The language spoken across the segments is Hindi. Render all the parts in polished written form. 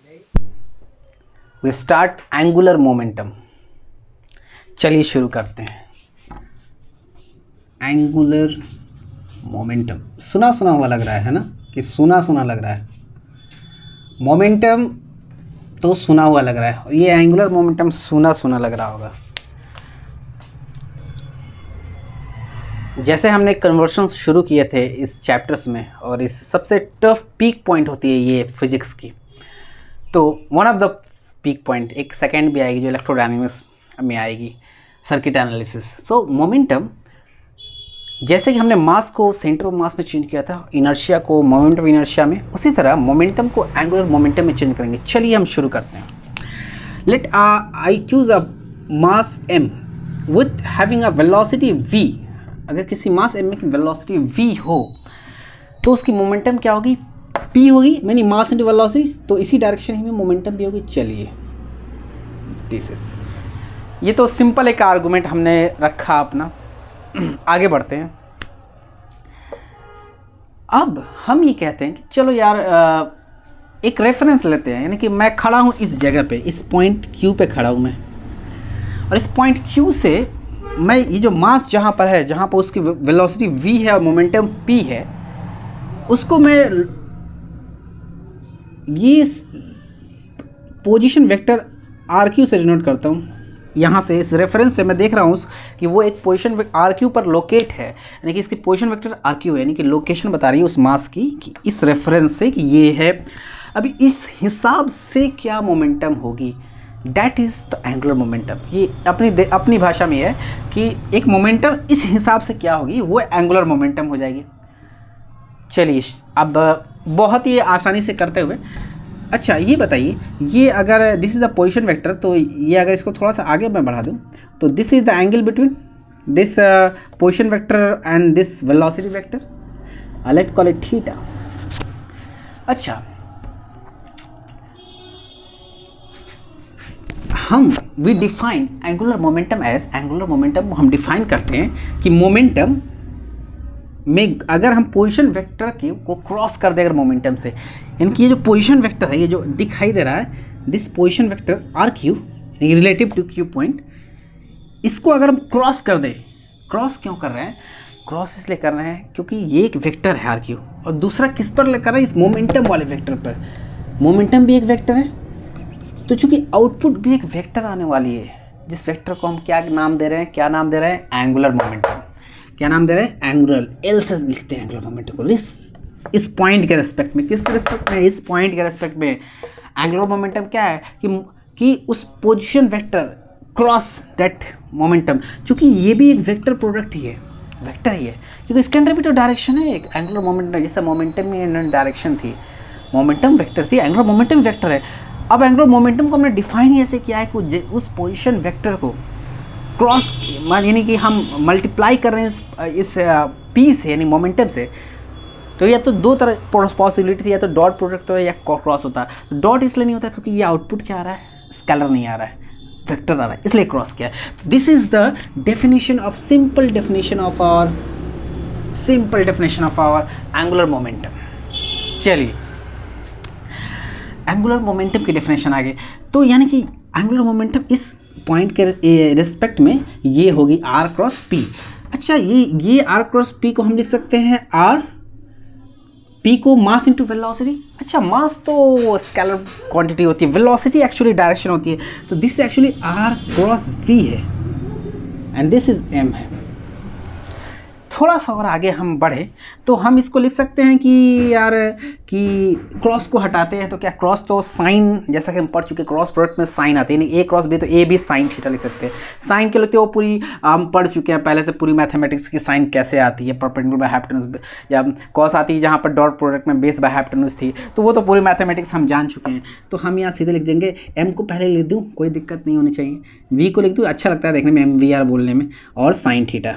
We start angular momentum. चलिए शुरू करते हैं। एंगुलर मोमेंटम सुना सुना हुआ लग रहा है ना, कि सुना सुना लग रहा है। मोमेंटम तो सुना हुआ लग रहा है, और ये एंगुलर मोमेंटम सुना सुना लग रहा होगा। जैसे हमने कन्वर्शंस शुरू किए थे इस चैप्टर्स में, और इस सबसे टफ पीक पॉइंट होती है ये फिजिक्स की। तो one of the peak point एक सेकेंड भी आएगी जो इलेक्ट्रोडायनामिक्स में आएगी, सर्किट एनालिसिस। सो मोमेंटम, जैसे कि हमने मास को सेंटर ऑफ मास में चेंज किया था, इनर्शिया को मोमेंट ऑफ इनर्शिया में, उसी तरह मोमेंटम को एंगुलर मोमेंटम में चेंज करेंगे। चलिए हम शुरू करते हैं। Let I choose a mass m with having a velocity v। अगर किसी मास m में की वेलोसिटी v हो तो उसकी मोमेंटम क्या होगी? p होगी, मैंने मास इंटू वेलोसिटी, तो इसी डायरेक्शन में मोमेंटम भी होगी। चलिए दिस इज, ये तो सिंपल एक आर्गुमेंट हमने रखा अपना। आगे बढ़ते हैं। अब हम ये कहते हैं कि चलो यार एक रेफरेंस लेते हैं, यानी कि मैं खड़ा हूँ इस जगह पे, इस पॉइंट Q पे खड़ा हूँ मैं, और इस पॉइंट Q से मैं ये जो मास जहाँ पर है, जहाँ पर उसकी वेलोसिटी v है और मोमेंटम p है, उसको मैं ये पोजीशन वेक्टर RQ से डिनोट करता हूँ। यहाँ से इस रेफरेंस से मैं देख रहा हूँ कि वो एक पोजीशन RQ पर लोकेट है, यानी कि इसकी पोजीशन वेक्टर RQ है, यानी कि लोकेशन बता रही है उस मास की, कि इस रेफरेंस से कि ये है। अभी इस हिसाब से क्या मोमेंटम होगी, that is the angular momentum. ये अपनी भाषा में है कि एक मोमेंटम इस हिसाब से क्या होगी, वो एंगुलर मोमेंटम हो जाएगी। चलिए अब बहुत ही आसानी से करते हुए, अच्छा ये बताइए, ये अगर this is the position vector, तो ये अगर इसको थोड़ा सा आगे मैं बढ़ा दूं, तो this is the angle between this position vector and this velocity vector, let's call it theta. अच्छा, we define angular momentum as, angular momentum हम डिफाइन करते हैं कि मोमेंटम में अगर हम पोजीशन वेक्टर को क्रॉस कर दे अगर मोमेंटम से, यानी कि ये जो पोजीशन वेक्टर है, ये जो दिखाई दे रहा है, this position vector RQ relative to Q point, इसको अगर हम क्रॉस कर दें, क्रॉस क्यों कर रहे हैं? क्रॉस इसलिए कर रहे हैं क्योंकि ये एक वेक्टर है RQ, और दूसरा किस पर ले कर रहे हैं? इस मोमेंटम वाले वेक्टर पर। मोमेंटम भी एक वेक्टर है, तो चूँकि आउटपुट भी एक वेक्टर आने वाली है, जिस वेक्टर को हम क्या नाम दे रहे हैं? क्या नाम दे रहे हैं? Angular momentum. क्या नाम दे रहे हैं? एंगुलर, L से लिखते हैं एंगुलर मोमेंटम को। इस पॉइंट के रेस्पेक्ट में, किस रेस्पेक्ट में? इस पॉइंट के रेस्पेक्ट में एंगुलर मोमेंटम क्या है कि उस position vector cross that momentum, क्योंकि ये भी एक वेक्टर प्रोडक्ट ही है, वेक्टर ही है, क्योंकि इसके अंदर भी तो डायरेक्शन है एक एंगुलर मोमेंटम, जैसे मोमेंटम में डायरेक्शन थी, मोमेंटम वेक्टर थी, एंगुलर मोमेंटम वेक्टर है। अब एंगुलर मोमेंटम को हमने डिफाइन ही ऐसे किया है कि उस पोजीशन वेक्टर को क्रॉस, यानी कि हम मल्टीप्लाई कर रहे हैं इस P से, यानी मोमेंटम से, तो या तो दो तरह पॉसिबिलिटी थी, या तो डॉट प्रोडक्ट होता है या क्रॉस होता है। तो डॉट इसलिए नहीं होता क्योंकि ये आउटपुट क्या आ रहा है? स्केलर नहीं आ रहा है, वेक्टर आ रहा है, इसलिए क्रॉस किया है। This is the definition of simple definition of our angular momentum. चलिए एंगुलर मोमेंटम की डेफिनेशन आगे, तो यानी कि एंगुलर मोमेंटम इस पॉइंट के रिस्पेक्ट में ये होगी R क्रॉस P। अच्छा, ये R क्रॉस P को हम लिख सकते हैं R, P को मास इंटू वेलोसिटी। अच्छा, मास तो स्केलर क्वांटिटी होती है, वेलोसिटी एक्चुअली डायरेक्शन होती है, तो this actually R cross V है एंड दिस इज M है। थोड़ा सा और आगे हम बढ़े तो हम इसको लिख सकते हैं कि यार कि क्रॉस को हटाते हैं तो क्या, क्रॉस तो साइन, जैसा कि हम पढ़ चुके क्रॉस प्रोडक्ट में साइन आते हैं, यानी A क्रॉस B, तो A भी साइन थीटा लिख सकते हैं। साइन के लिखते हैं वो पूरी हम पढ़ चुके हैं पहले से, पूरी मैथमेटिक्स की साइन कैसे आती है, परपेंडिकुलर बाय हाइपोटेन्यूज, या कॉस आती है जहाँ पर डॉट प्रोडक्ट में बेस बाय हाइपोटेन्यूज थी, तो वो तो पूरी मैथमेटिक्स हम जान चुके हैं। तो हम यहाँ सीधे लिख देंगे, M को पहले लिख दूँ, कोई दिक्कत नहीं होनी चाहिए, V को लिख दूँ, अच्छा लगता है देखने में MVR बोलने में, और साइन थीटा,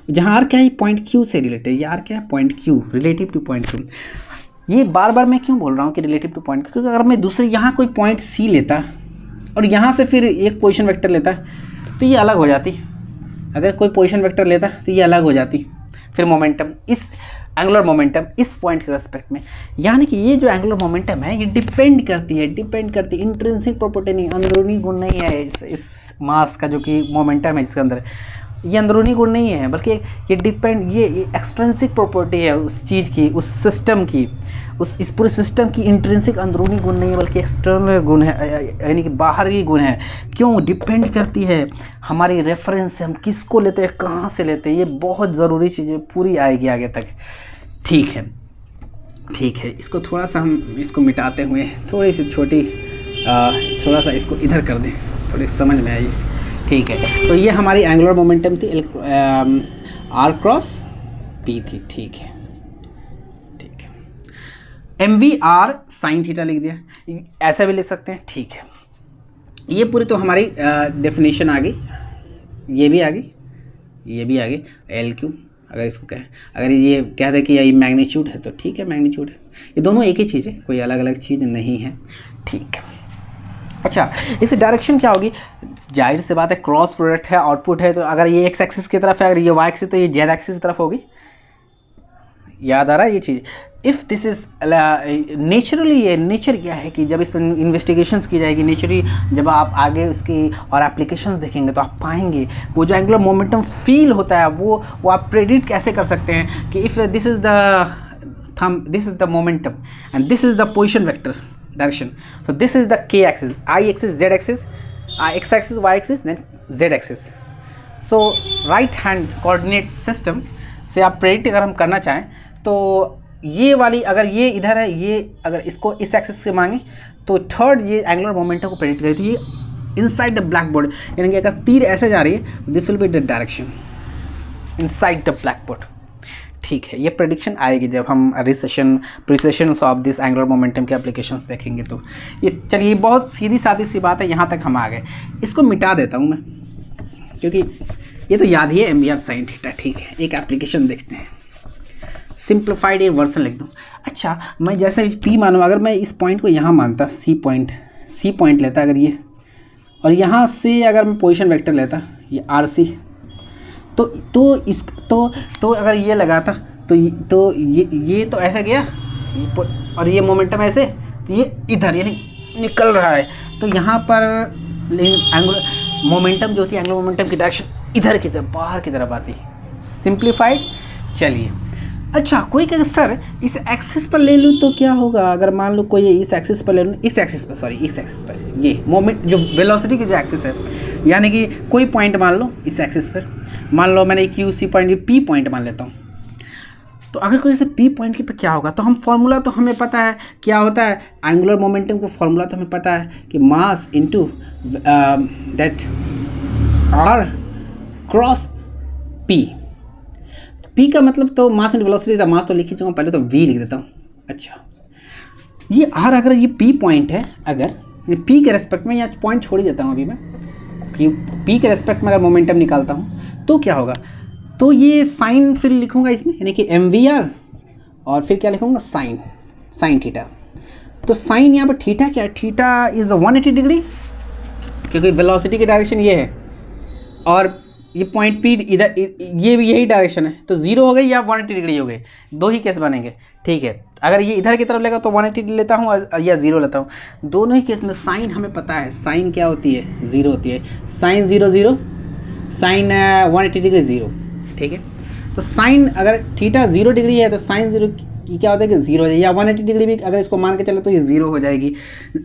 जहाँ R क्या है? पॉइंट Q से रिलेटेड, ये R क्या है? Point Q, relative two point Q। ये बार बार मैं क्यों बोल रहा हूँ कि रिलेटिव टू पॉइंट, क्योंकि अगर मैं दूसरे यहाँ कोई पॉइंट C लेता और यहाँ से फिर एक पोजीशन वेक्टर लेता तो ये अलग हो जाती, अगर कोई पोजीशन वेक्टर लेता तो ये अलग हो जाती, फिर मोमेंटम इस एंगुलर मोमेंटम इस पॉइंट के रेस्पेक्ट में, यानी कि ये जो एंगुलर मोमेंटम है ये डिपेंड करती है इंट्रिंसिक प्रॉपर्टी नहीं, अंदरूनी गुण नहीं है इस मास का जो कि मोमेंटम है जिसके अंदर, ये अंदरूनी गुण नहीं है, बल्कि ये डिपेंड, ये एक्सट्रिंसिक प्रॉपर्टी है उस चीज़ की, उस सिस्टम की, इस पूरे सिस्टम की इंट्रिंसिक अंदरूनी गुण नहीं है बल्कि एक्सटर्नल गुण है, यानी कि बाहरी गुण है। क्यों डिपेंड करती है हमारी रेफरेंस से, हम किसको लेते हैं, कहाँ से लेते हैं, ये बहुत ज़रूरी चीज़ें पूरी आएगी आगे तक। ठीक है, इसको थोड़ा सा हम इसको मिटाते हुए थोड़ी सी छोटी थोड़ा सा इसको इधर कर दें, थोड़ी समझ में आई। ठीक है, तो ये हमारी एंगुलर मोमेंटम थी, आर क्रॉस पी थी। ठीक है, MV/r sin थीटा लिख दिया, ऐसा भी लिख सकते हैं। ठीक है, ये पूरी तो हमारी डेफिनेशन आ गई, ये भी आ गई, ये भी आ गई। LQ अगर इसको कहें, अगर ये कह दे कि ये मैग्नीट्यूड है तो ठीक है, मैग्नीट्यूड है, ये दोनों एक ही चीज़ है, कोई अलग अलग चीज़ नहीं है। ठीक है, अच्छा इस डायरेक्शन क्या होगी, जाहिर सी बात है क्रॉस प्रोडक्ट है, आउटपुट है, तो अगर ये एक्स एक्सिस की तरफ है, अगर ये वाई एक्सिस तो ये जेड एक्सिस की तरफ होगी। याद आ रहा है ये चीज़। इफ़ दिस इज़ नेचुरली, ये नेचर क्या है कि जब इस पर इन्वेस्टिगेशंस की जाएगी नेचुरली, जब आप आगे उसकी और एप्लीकेशंस देखेंगे तो आप पाएंगे वो जो एंगुलर मोमेंटम फील होता है वो आप प्रेडिक्ट कैसे कर सकते हैं कि if this is the momentum and this is the position vector direction, so this is the k axis, I axis, z axis, x axis, y axis, then z axis. so right hand coordinate system से आप प्रेडिक्ट अगर हम करना चाहें तो ये वाली, अगर ये इधर है, ये अगर इसको इस एक्सिस से मांगे तो थर्ड ये एंगुलर मोमेंटम को प्रेडिक्ट करें, तो ये इनसाइड द ब्लैक बोर्ड, यानी कि अगर तीर ऐसे जा रही है this will be the direction inside the black board. ठीक है, ये प्रेडिक्शन आएगी जब हम प्रिसेशंस ऑफ दिस एंगुलर मोमेंटम के एप्लीकेशंस देखेंगे। तो इस चलिए बहुत सीधी सादी सी बात है, यहाँ तक हम आ गए। इसको मिटा देता हूँ मैं, क्योंकि ये तो याद ही है MV/r sin थीटा। ठीक है, एक एप्लीकेशन देखते हैं, सिंप्लीफाइड एक वर्सन लिख दूँ। अच्छा, मैं जैसे P मानूँ, अगर मैं इस पॉइंट को यहाँ मानता, C पॉइंट लेता अगर ये, और यहाँ से अगर मैं पोजिशन वेक्टर लेता ये RC, तो अगर ये लगाता तो ये तो ऐसा गया, और ये मोमेंटम ऐसे, तो ये इधर यानी निकल रहा है, तो यहाँ पर एंगुलर मोमेंटम जो होती है, एंगुलर मोमेंटम की डायरेक्शन इधर की तरफ, बाहर की तरफ आती है। सिंप्लीफाइड। चलिए, अच्छा कोई कहे सर इस एक्सिस पर ले लूँ तो क्या होगा, अगर मान लो कोई इस एक्सिस पर ले लूँ, इस एक्सिस पर ये मोमेंट जो वेलोसिटी की जो एक्सिस है, यानी कि कोई पॉइंट मान लो इस एक्सिस पर, मान लो मैंने QC पॉइंट P पॉइंट मान लेता हूँ। तो अगर कोई से P पॉइंट के पे क्या होगा, तो हम फॉर्मूला तो हमें पता है क्या होता है, एंगुलर मोमेंटम का फॉर्मूला तो हमें पता है कि mass into that R cross P का मतलब तो मास इनटू वेलोसिटी था, मास तो लिख ही चुका, पहले तो V लिख देता हूँ। अच्छा, ये R अगर ये P पॉइंट है, अगर P के रेस्पेक्ट में, या पॉइंट छोड़ ही देता हूँ अभी मैं, कि P के रेस्पेक्ट में अगर मोमेंटम निकालता हूँ तो क्या होगा, तो ये साइन फिर लिखूँगा इसमें, यानी कि MV/r, और फिर क्या लिखूँगा साइन थीटा। तो साइन यहाँ पर थीटा क्या है, थीटा इज़ 180 डिग्री, क्योंकि वेलोसिटी की डायरेक्शन ये है, और ये पॉइंट P इधर, ये भी यही डायरेक्शन है, तो 0 हो गई या 180 डिग्री हो गई, दो ही केस बनेंगे। ठीक है, अगर ये इधर की तरफ लेगा तो 180 लेता हूँ या 0 लेता हूँ, दोनों ही केस में साइन हमें पता है, साइन क्या होती है, 0 होती है, साइन 0 साइन 180 डिग्री 0। ठीक है, तो साइन अगर थीटा 0 डिग्री है तो साइन 0 की क्या होता है कि 0 हो जाएगी, या 180 डिग्री भी अगर इसको मान के चले तो ये 0 हो जाएगी,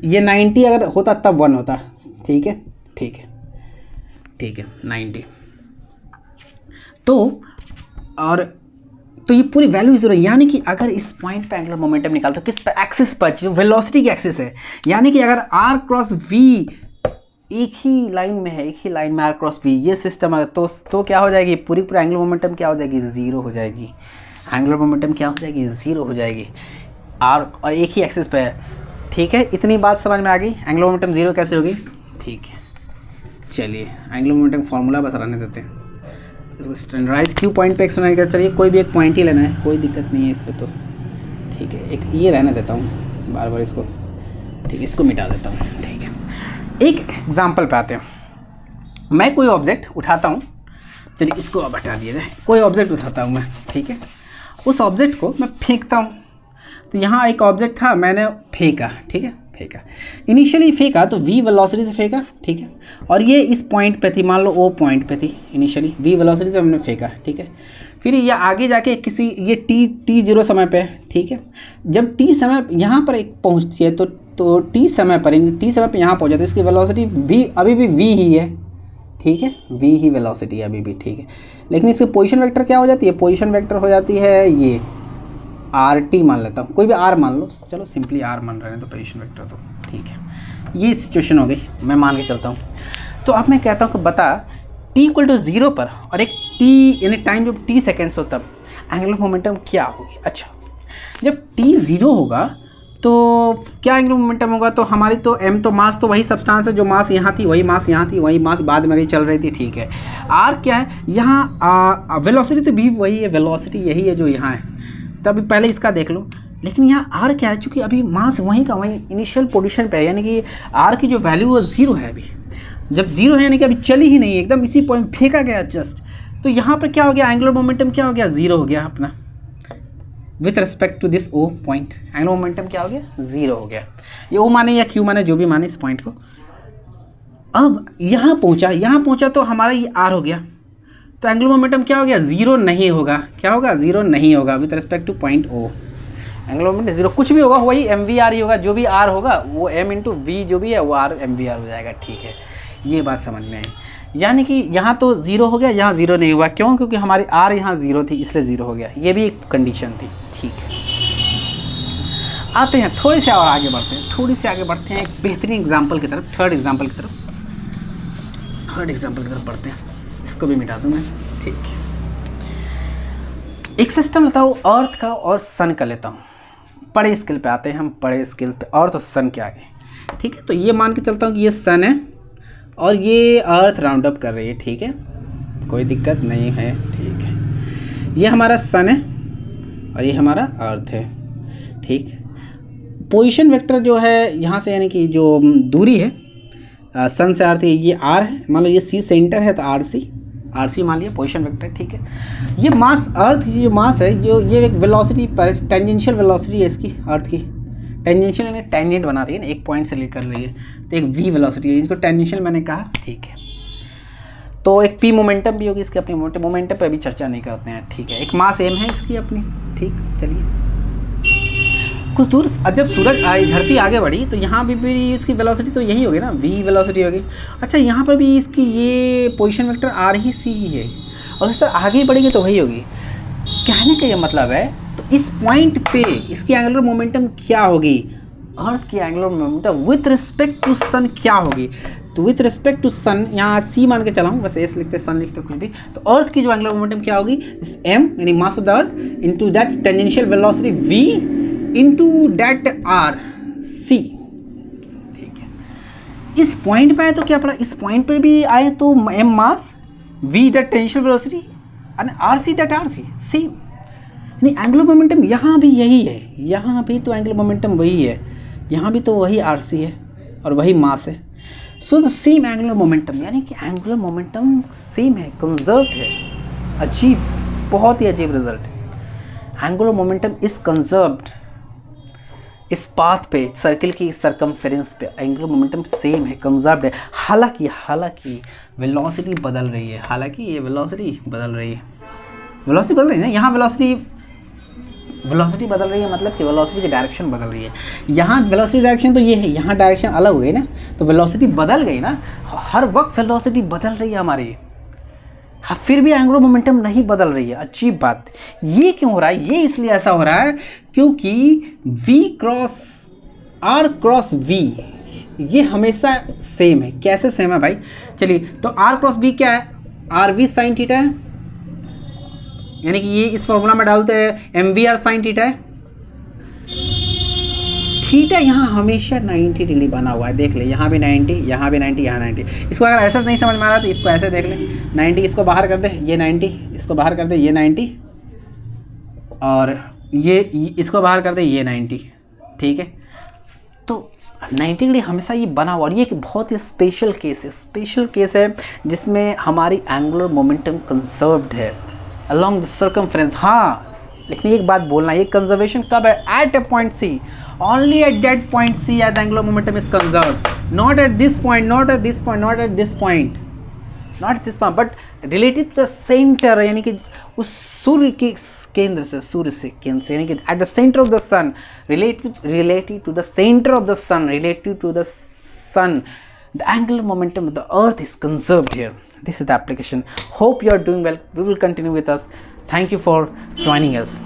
ये 90 अगर होता तब 1 होता। ठीक है 90, तो ये पूरी वैल्यू 0 है, यानी कि अगर इस पॉइंट पे एंगुलर मोमेंटम निकालते हो किस पे, एक्सिस पर, जो वेलोसिटी की एक्सिस है, यानी कि अगर R क्रॉस V एक ही लाइन में है, एक ही लाइन में R क्रॉस V ये सिस्टम है, तो क्या हो जाएगी, पूरी एंगुलर मोमेंटम क्या हो जाएगी, 0 हो जाएगी। एंगुलर मोमेंटम क्या हो जाएगी, 0 हो जाएगी, R और एक ही एक्सिस पे है। ठीक है, इतनी बात समझ में आ गई, एंगुलर मोमेंटम 0 कैसे होगी। ठीक है, चलिए एंगुलर मोमेंटम फॉर्मूला बस रहने देते हैं, इसको स्टैंडर्डाइज Q पॉइंट पे एक्सटर्नल कर, चलिए कोई भी एक पॉइंट ही लेना है, कोई दिक्कत नहीं है इस पर। तो ठीक है, एक ये रहने देता हूँ बार इसको। ठीक है, इसको मिटा देता हूँ। ठीक है, एक एग्जांपल पे आते हैं, मैं कोई ऑब्जेक्ट उठाता हूँ, चलिए इसको अब हटा दिया जाए, कोई ऑब्जेक्ट उठाता हूँ मैं, ठीक है, उस ऑब्जेक्ट को मैं फेंकता हूँ। तो यहाँ एक ऑब्जेक्ट था, मैंने फेंका, ठीक है, फेंका, इनिशियली फेंका तो v वेलोसिटी से फेंका, ठीक है, और ये इस पॉइंट पे थी, मान लो ओ पॉइंट पे थी, इनिशियली v वेलोसिटी से हमने फेंका, ठीक है। फिर ये आगे जाके किसी ये t0 समय पे, ठीक है, जब t समय यहाँ पर एक पहुँचती है तो t समय पर यहाँ पहुँचा तो इसकी वेलोसिटी v अभी भी v ही है, ठीक है, v ही वेलोसिटी है अभी भी, ठीक है। लेकिन इसकी पोजीशन वेक्टर क्या हो जाती है, पोजीशन वेक्टर हो जाती है ये RT मान लेता हूँ, कोई भी R मान लो, चलो सिंपली R मान रहे हैं तो पोजीशन वेक्टर तो ठीक है। ये सिचुएशन हो गई, मैं मान के चलता हूँ। तो अब मैं कहता हूँ कि बता t = 0 पर और एक t यानी टाइम जब t सेकेंड्स हो तब एंगुलर मोमेंटम क्या होगी। अच्छा, जब t 0 होगा तो क्या एंगुलर मोमेंटम होगा, तो हमारी तो m तो मास तो वही सब्सटेंस है जो मास यहाँ थी, वही मास यहाँ थी, वही मास बाद में गई चल रही थी, ठीक है। r क्या है यहाँ, वेलोसिटी तो भी वही है, वेलोसिटी यही है जो यहाँ है, तब पहले इसका देख लो। लेकिन यहाँ r क्या है, चूँकि अभी मास वहीं का वहीं इनिशियल पोजीशन पे है, यानी कि r की जो वैल्यू वो 0 है अभी, जब 0 है यानी कि अभी चली ही नहीं है, एकदम इसी पॉइंट फेंका गया जस्ट। तो यहाँ पर क्या हो गया, एंगुलर मोमेंटम क्या हो गया, 0 हो गया अपना with respect to this O point. Angular momentum क्या हो गया, 0 हो गया। ये ओ माने या क्यू माने, जो भी माने इस पॉइंट को। अब यहाँ पहुँचा तो हमारा ये r हो गया, तो एंगुलर मोमेंटम क्या हो गया, 0 नहीं होगा। क्या होगा, 0 नहीं होगा with respect to point O. Angular momentum 0 कुछ भी होगा, वही mvr ही होगा, जो भी r होगा वो m × v जो भी है वो r mvr हो जाएगा, ठीक है। ये बात समझ में आई, यानी कि यहाँ तो 0 हो गया, यहाँ 0 नहीं हुआ, क्यों, क्योंकि हमारी r यहाँ 0 थी इसलिए 0 हो गया। ये भी एक कंडीशन थी, ठीक है। आते हैं थोड़े से और आगे बढ़ते हैं, एक बेहतरीन एग्जाम्पल की तरफ, थर्ड एग्जाम्पल की तरफ बढ़ते हैं। इसको भी मिटा दूँ मैं, ठीक है। एक सिस्टम लेता हूँ अर्थ का और सन का लेता हूँ। बड़े स्केल पे आते हैं हम, बड़े स्केल पे अर्थ और सन के आगे, ठीक है। तो ये मान के चलता हूँ कि ये सन है और ये अर्थ राउंड अप कर रही है, ठीक है, कोई दिक्कत नहीं है, ठीक है। ये हमारा सन है और ये हमारा अर्थ है, ठीक। पोजीशन वेक्टर जो है यहाँ से, यानी कि जो दूरी है सन से अर्थ, ये r है, मान लो ये c सेंटर है तो RC मान लिया पोजीशन वेक्टर, ठीक है। ये मास अर्थ की जो मास है, जो ये एक वेलोसिटी पर टेंजेंशियल वेलोसिटी है इसकी, अर्थ की टेंजेंशियल यानी टेंजेंट बना रही है ना, एक पॉइंट से लेकर रही है, तो एक v वेलोसिटी है, इसको टेंजेंशियल मैंने कहा, ठीक है। तो एक p मोमेंटम भी होगी इसकी अपनी, मोमेंटम पे अभी चर्चा नहीं करते हैं, ठीक है। एक मास m है इसकी अपनी, ठीक। चलिए कुछ दूर जब सूरज धरती आगे बढ़ी तो यहाँ भी इसकी वेलोसिटी तो यही होगी ना, v वेलोसिटी होगी। अच्छा, यहाँ पर भी इसकी ये पोजीशन वेक्टर RC ही है और इस तरह आगे बढ़ेगी तो वही होगी। कहने का ये मतलब है, तो इस पॉइंट पे इसकी एंगुलर मोमेंटम क्या होगी, अर्थ की angular momentum with respect to sun क्या होगी। तो विथ रिस्पेक्ट टू सन, यहाँ c मान के चला हूँ, बस s लिखते सन लिखते कुछ भी, तो अर्थ की जो एंगुलर मोमेंटम क्या होगी, m यानी mass of the earth into that tangential velocity v into that RC, ठीक है। इस पॉइंट पे आए तो क्या पड़ा, इस पॉइंट पे भी आए तो m mass, v that tangential velocity and RC that RC same, यानी एंगुलर मोमेंटम यहाँ भी यही है, यहाँ भी तो एंगुलर मोमेंटम वही है, यहाँ भी तो वही RC है और वही मास है। So the same angular momentum, यानी कि एंगुलर मोमेंटम सेम है, कंजर्व्ड है। अजीब, बहुत ही अजीब रिजल्ट है। एंगुलर मोमेंटम इज कंजर्व्ड इस पाथ पे, सर्किल की सरकमफेरेंस पे एंगुलर मोमेंटम सेम है, कंजर्व्ड है। हालांकि वेलोसिटी बदल रही है, ये वेलोसिटी बदल रही है, ना, यहाँ वेलोसिटी बदल रही है, मतलब कि वेलोसिटी की डायरेक्शन बदल रही है। यहाँ वेलोसिटी डायरेक्शन तो ये है, यहाँ डायरेक्शन अलग हो गई ना, तो वेलोसिटी बदल गई ना, हर वक्त वेलोसिटी बदल रही है हमारी, हाँ, फिर भी एंगुलर मोमेंटम नहीं बदल रही है। अजीब बात, ये क्यों हो रहा है, ये इसलिए ऐसा हो रहा है क्योंकि v cross r cross v ये हमेशा सेम है। कैसे सेम है भाई, चलिए, तो r क्रॉस v क्या है, RV साइन थीटा है, यानी कि ये इस फॉर्मूला में डालते हैं MVR साइन थीटा है। थीटा यहाँ हमेशा 90 डिग्री बना हुआ है, देख ले, यहाँ भी 90, यहाँ भी 90, यहाँ 90। इसको अगर ऐसा नहीं समझ में आ रहा तो इसको ऐसे देख ले, 90 इसको बाहर कर दे, ये 90 इसको बाहर कर दे, ये 90, और ये इसको बाहर कर दे, ये 90, ठीक है। तो 90 डिग्री हमेशा ये बना हुआ, और ये एक बहुत ही स्पेशल केस है जिसमें हमारी एंगुलर मोमेंटम कंजर्व्ड है अलोंग द सर्कमफ्रेंस। हाँ, लेकिन एक बात बोलना, ये कंजर्वेशन कब है? At a point C, only at that point C at the angular momentum is conserved, not at this point, not at this point, not at this point, not this point, but related to the centre, यानी कि उस सूर्य के केंद्र से, सूर्य से केंद्र से, यानी कि at the centre of the sun, related to the center of the sun, related to the sun, the angular momentum of the earth is conserved here. This is the application. Hope you are doing well. We will continue with us. Thank you for joining us.